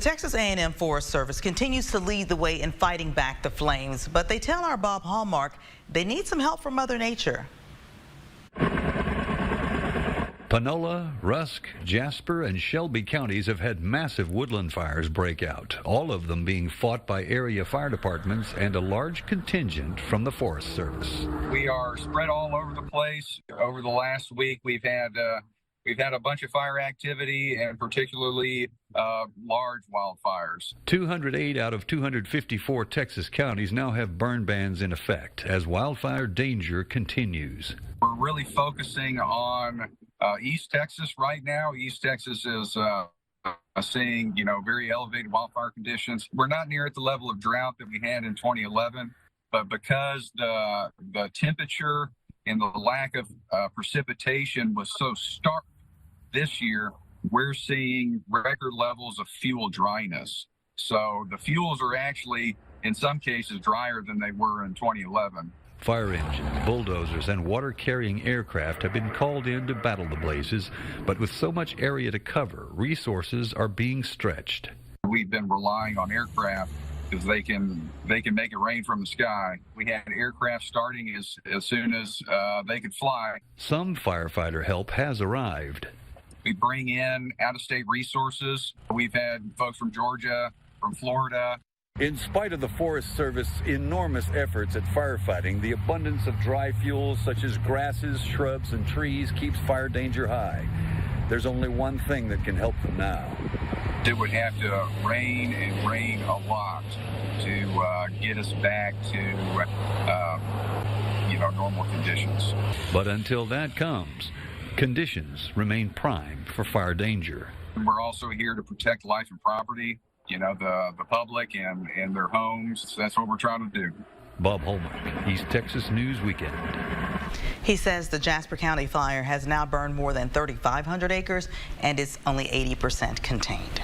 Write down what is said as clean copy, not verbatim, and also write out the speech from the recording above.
Texas A&M Forest Service continues to lead the way in fighting back the flames, but they tell our Bob Hallmark they need some help from Mother Nature. Panola, Rusk, Jasper, and Shelby counties have had massive woodland fires break out, all of them being fought by area fire departments and a large contingent from the Forest Service. We are spread all over the place. Over the last week, we've had a bunch of fire activity, and particularly large wildfires. 208 out of 254 Texas counties now have burn bans in effect as wildfire danger continues. We're really focusing on East Texas right now. East Texas is seeing, very elevated wildfire conditions. We're not near at the level of drought that we had in 2011, but because the temperature and the lack of precipitation was so stark this year, we're seeing record levels of fuel dryness. So the fuels are actually, in some cases, drier than they were in 2011. Fire engines, bulldozers, and water-carrying aircraft have been called in to battle the blazes, but with so much area to cover, resources are being stretched. We've been relying on aircraft because they can make it rain from the sky. We had aircraft starting as soon as they could fly. Some firefighter help has arrived. We bring in out-of-state resources. We've had folks from Georgia, from Florida. In spite of the Forest Service's enormous efforts at firefighting, the abundance of dry fuels such as grasses, shrubs, and trees keeps fire danger high. There's only one thing that can help them now. It would have to rain and rain a lot to get us back to, normal conditions. But until that comes, conditions remain prime for fire danger. We're also here to protect life and property, the public and their homes. So that's what we're trying to do. Bob Hallmark, East Texas News Weekend. He says the Jasper County fire has now burned more than 3,500 acres and is only 80% contained.